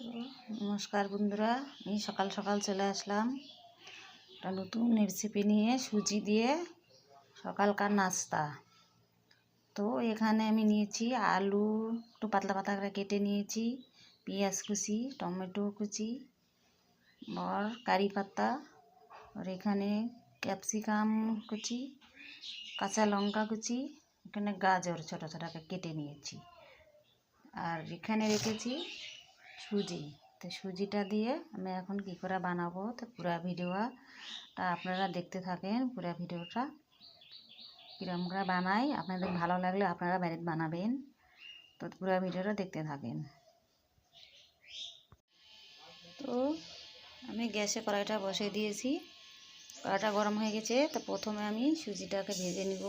তো নমস্কার বন্ধুরা, আমি সকাল সকাল চলে আসলাম একটা নতুন রেসিপি নিয়ে, সুজি দিয়ে সকালকার নাস্তা। তো এখানে আমি নিয়েছি আলু একটু পাতলা পাতলা করে কেটে নিয়েছি, পেঁয়াজ কুচি, টমেটো কুচি, আর কারি পাতা, আর এখানে ক্যাপসিকাম কুচি, কাঁচা লঙ্কা কুচি, এখানে গাজর ছোটো ছোটো কেটে নিয়েছি, আর এখানে রেখেছি সুজি। তো সুজিটা দিয়ে আমি এখন কী করে বানাবো, তো পুরো ভিডিওটা আপনারা দেখতে থাকেন। পুরো ভিডিওটা কীরকম করে বানাই, আপনাদের ভালো লাগলে আপনারা বাড়িতে বানাবেন। তো পুরো ভিডিওটা দেখতে থাকেন। তো আমি গ্যাসে কড়াইটা বসিয়ে দিয়েছি, কড়াইটা গরম হয়ে গেছে। তো প্রথমে আমি সুজিটাকে ভেজে নিব।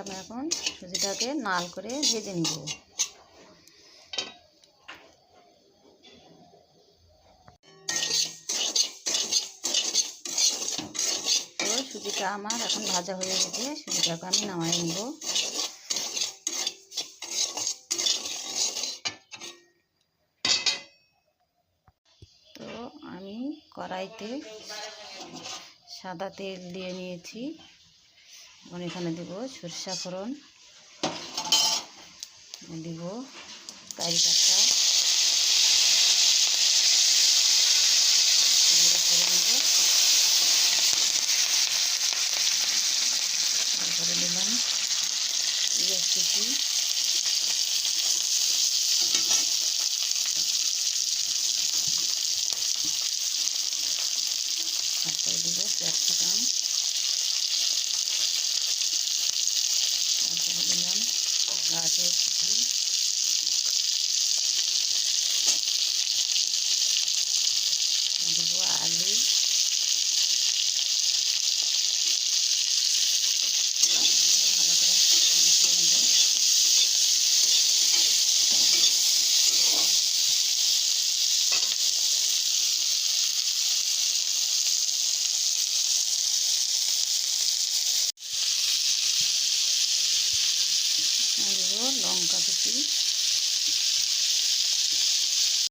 আমি এখন সুজিটাকে নাল করে ভেজে নিব। তো সুজিটা আমার এখন ভাজা হয়ে গেছে, সুজিটাকে আমি নামাই নিব। তো আমি কড়াইতে সাদা তেল দিয়ে নিয়েছি, এখন এখানে দেব সরষা ফোড়ন, দিব কারি পাতা, তারপরে দিলাম পেঁয়াজ কুচি,